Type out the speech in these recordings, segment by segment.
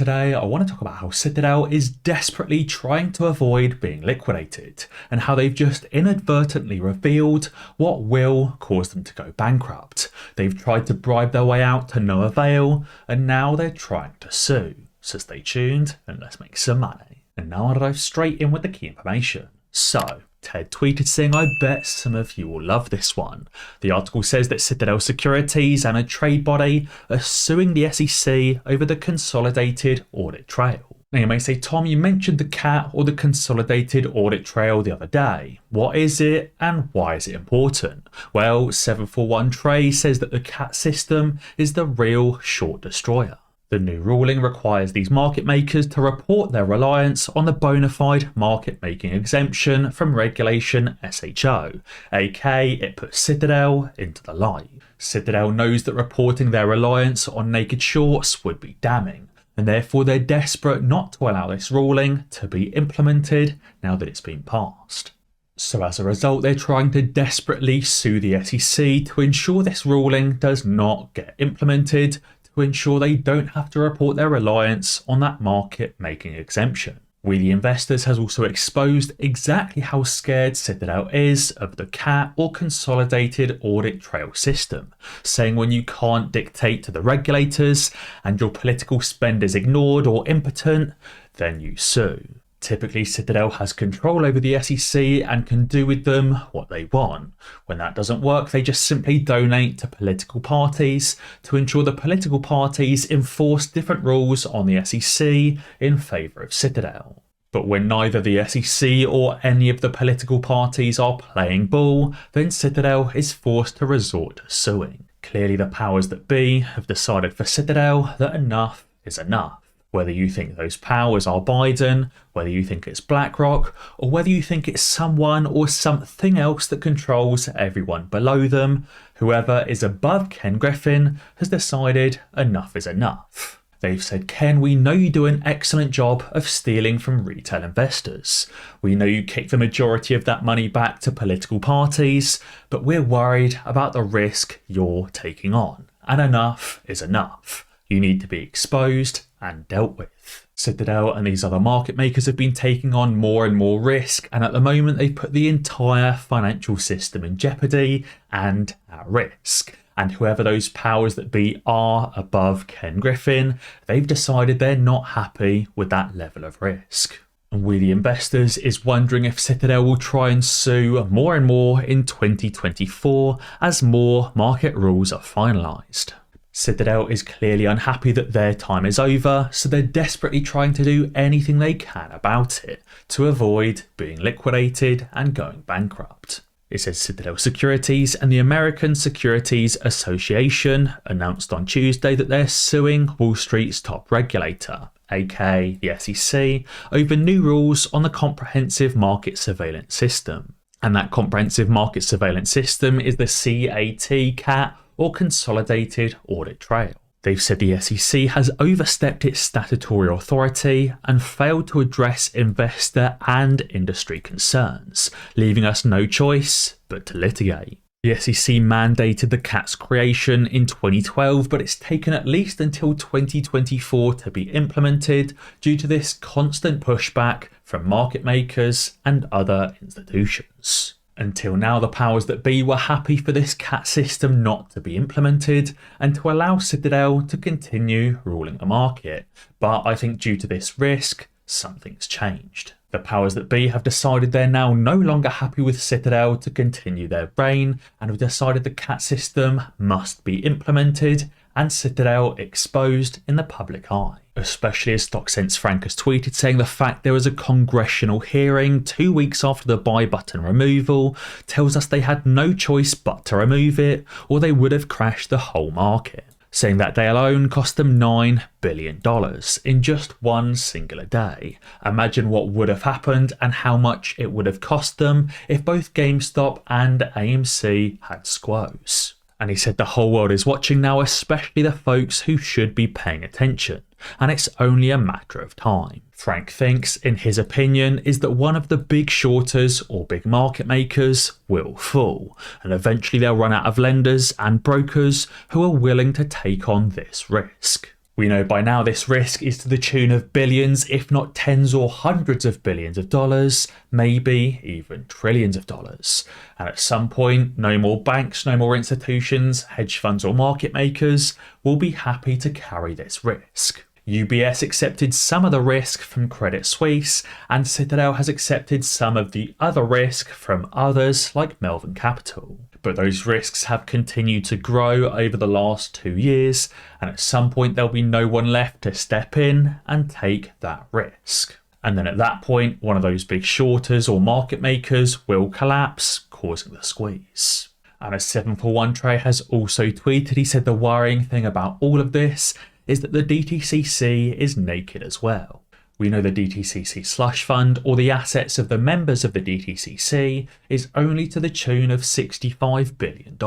today I want to talk about how Citadel is desperately trying to avoid being liquidated and how they've just inadvertently revealed what will cause them to go bankrupt. They've tried to bribe their way out to no avail and now they're trying to sue. So stay tuned and let's make some money. And now I'll dive straight in with the key information. So, Ted tweeted saying, "I bet some of you will love this one." The article says that Citadel Securities and a trade body are suing the SEC over the Consolidated Audit Trail. Now you may say, "Tom, you mentioned the CAT or the Consolidated Audit Trail the other day. What is it and why is it important?" Well, 741 Trey says that the CAT system is the real short destroyer. The new ruling requires these market makers to report their reliance on the bona fide market making exemption from regulation SHO, aka it puts Citadel into the light. Citadel knows that reporting their reliance on naked shorts would be damning, and therefore they're desperate not to allow this ruling to be implemented now that it's been passed. So as a result, they're trying to desperately sue the SEC to ensure this ruling does not get implemented, to ensure they don't have to report their reliance on that market making exemption. We the Investors has also exposed exactly how scared Citadel is of the CAT or Consolidated Audit Trail system, saying when you can't dictate to the regulators and your political spend is ignored or impotent, then you sue. Typically, Citadel has control over the SEC and can do with them what they want. When that doesn't work, they just simply donate to political parties to ensure the political parties enforce different rules on the SEC in favour of Citadel. But when neither the SEC or any of the political parties are playing ball, then Citadel is forced to resort to suing. Clearly, the powers that be have decided for Citadel that enough is enough. Whether you think those powers are Biden, whether you think it's BlackRock, or whether you think it's someone or something else that controls everyone below them, whoever is above Ken Griffin has decided enough is enough. They've said, "Ken, we know you do an excellent job of stealing from retail investors. We know you kick the majority of that money back to political parties, but we're worried about the risk you're taking on. And enough is enough. You need to be exposed and dealt with." Citadel and these other market makers have been taking on more and more risk, and at the moment they've put the entire financial system in jeopardy and at risk. And whoever those powers that be are above Ken Griffin, they've decided they're not happy with that level of risk. And we the Investors is wondering if Citadel will try and sue more and more in 2024 as more market rules are finalised. Citadel is clearly unhappy that their time is over, so they're desperately trying to do anything they can about it to avoid being liquidated and going bankrupt. It says Citadel Securities and the American Securities Association announced on Tuesday that they're suing Wall Street's top regulator, aka the SEC, over new rules on the Comprehensive Market Surveillance System. And that Comprehensive Market Surveillance System is the CAT or Consolidated Audit Trail. They've said the SEC has overstepped its statutory authority and failed to address investor and industry concerns, leaving us no choice but to litigate. The SEC mandated the CAT's creation in 2012, but it's taken at least until 2024 to be implemented due to this constant pushback from market makers and other institutions. Until now, the powers that be were happy for this CAT system not to be implemented and to allow Citadel to continue ruling the market. But I think due to this risk, something's changed. The powers that be have decided they're now no longer happy with Citadel to continue their reign and have decided the CAT system must be implemented and Citadel exposed in the public eye. Especially as StockSense Frank has tweeted saying the fact there was a congressional hearing 2 weeks after the buy button removal tells us they had no choice but to remove it or they would have crashed the whole market. Saying that day alone cost them $9 billion in just one singular day. Imagine what would have happened and how much it would have cost them if both GameStop and AMC had squoze. And he said the whole world is watching now, especially the folks who should be paying attention, and it's only a matter of time. Frank thinks, in his opinion, is that one of the big shorters or big market makers will fall, and eventually they'll run out of lenders and brokers who are willing to take on this risk. We know by now this risk is to the tune of billions, if not tens or hundreds of billions of dollars, maybe even trillions of dollars. And at some point, no more banks, no more institutions, hedge funds or market makers will be happy to carry this risk. UBS accepted some of the risk from Credit Suisse, and Citadel has accepted some of the other risk from others like Melvin Capital. But those risks have continued to grow over the last 2 years, and at some point there'll be no one left to step in and take that risk. And then at that point, one of those big shorters or market makers will collapse, causing the squeeze. And as 741 Trey has also tweeted, he said the worrying thing about all of this is that the DTCC is naked as well. We know the DTCC slush fund, or the assets of the members of the DTCC, is only to the tune of $65 billion.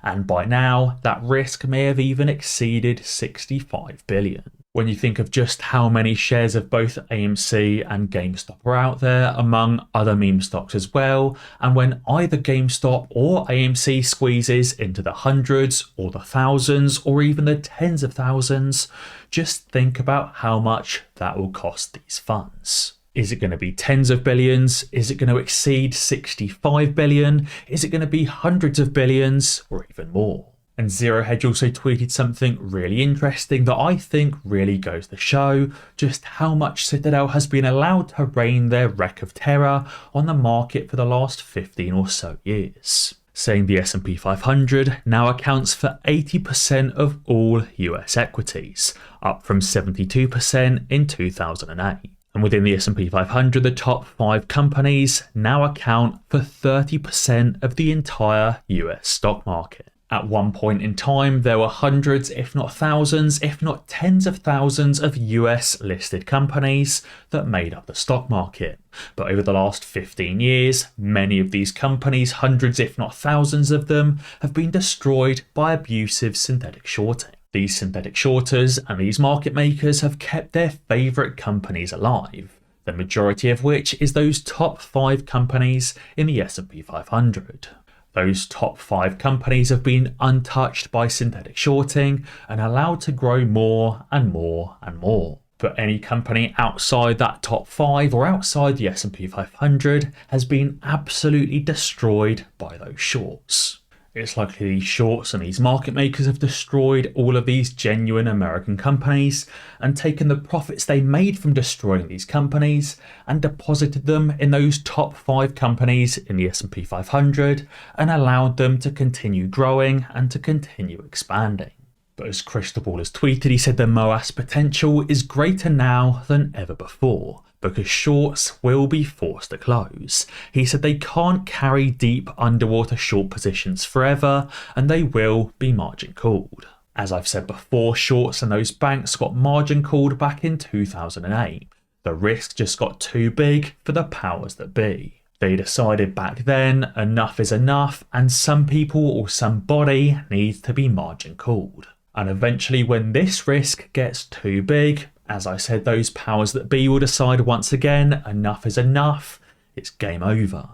And by now, that risk may have even exceeded $65 billion. When you think of just how many shares of both AMC and GameStop are out there, among other meme stocks as well, and when either GameStop or AMC squeezes into the hundreds or the thousands or even the tens of thousands, just think about how much that will cost these funds. Is it going to be tens of billions? Is it going to exceed 65 billion? Is it going to be hundreds of billions or even more? And Zero Hedge also tweeted something really interesting that I think really goes to show just how much Citadel has been allowed to reign their wreck of terror on the market for the last 15 or so years, saying the S&P 500 now accounts for 80% of all US equities, up from 72% in 2008. And within the S&P 500, the top 5 companies now account for 30% of the entire US stock market. At one point in time, there were hundreds, if not thousands, if not tens of thousands of US listed companies that made up the stock market. But over the last 15 years, many of these companies, hundreds if not thousands of them, have been destroyed by abusive synthetic shorting. These synthetic shorters and these market makers have kept their favourite companies alive, the majority of which is those top 5 companies in the S&P 500. Those top 5 companies have been untouched by synthetic shorting and allowed to grow more and more and more. But any company outside that top 5 or outside the S&P 500 has been absolutely destroyed by those shorts. It's likely these shorts and these market makers have destroyed all of these genuine American companies and taken the profits they made from destroying these companies and deposited them in those top 5 companies in the S&P 500 and allowed them to continue growing and to continue expanding. But as Crystal Ball has tweeted, he said the MOAS potential is greater now than ever before, because shorts will be forced to close. He said they can't carry deep underwater short positions forever, and they will be margin called. As I've said before, shorts and those banks got margin called back in 2008. The risk just got too big for the powers that be. They decided back then enough is enough, and some people or somebody needs to be margin called. And eventually when this risk gets too big, as I said, those powers that be will decide once again, enough is enough, it's game over.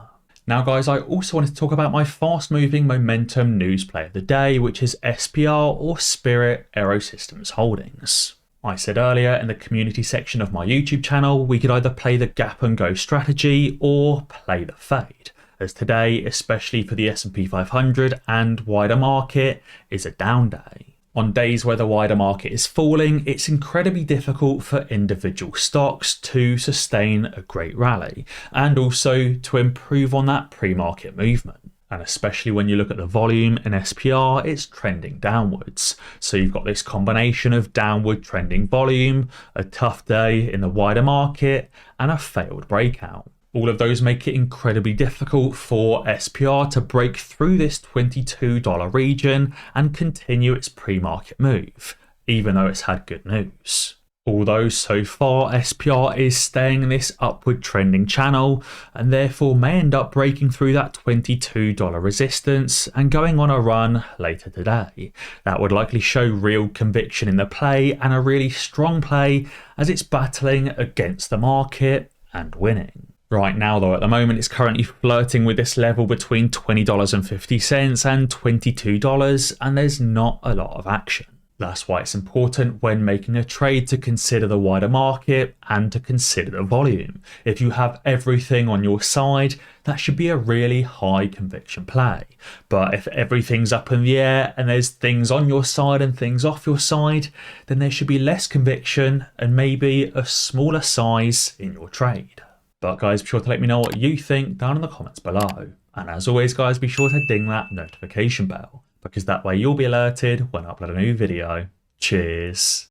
Now guys, I also wanted to talk about my fast moving momentum news play of the day, which is SPR or Spirit Aerosystems Holdings. I said earlier in the community section of my YouTube channel, we could either play the gap and go strategy or play the fade, as today, especially for the S&P 500 and wider market, is a down day. On days where the wider market is falling, it's incredibly difficult for individual stocks to sustain a great rally and also to improve on that pre-market movement. And especially when you look at the volume in SPR, it's trending downwards. So you've got this combination of downward trending volume, a tough day in the wider market, and a failed breakout. All of those make it incredibly difficult for SPR to break through this $22 region and continue its pre-market move, even though it's had good news. Although so far SPR is staying in this upward trending channel and therefore may end up breaking through that $22 resistance and going on a run later today. That would likely show real conviction in the play and a really strong play as it's battling against the market and winning. Right now though, at the moment it's currently flirting with this level between $20.50 and $22 and there's not a lot of action. That's why it's important when making a trade to consider the wider market and to consider the volume. If you have everything on your side, that should be a really high conviction play. But if everything's up in the air and there's things on your side and things off your side, then there should be less conviction and maybe a smaller size in your trade. But guys, be sure to let me know what you think down in the comments below. And as always guys, be sure to ding that notification bell, because that way you'll be alerted when I upload a new video. Cheers.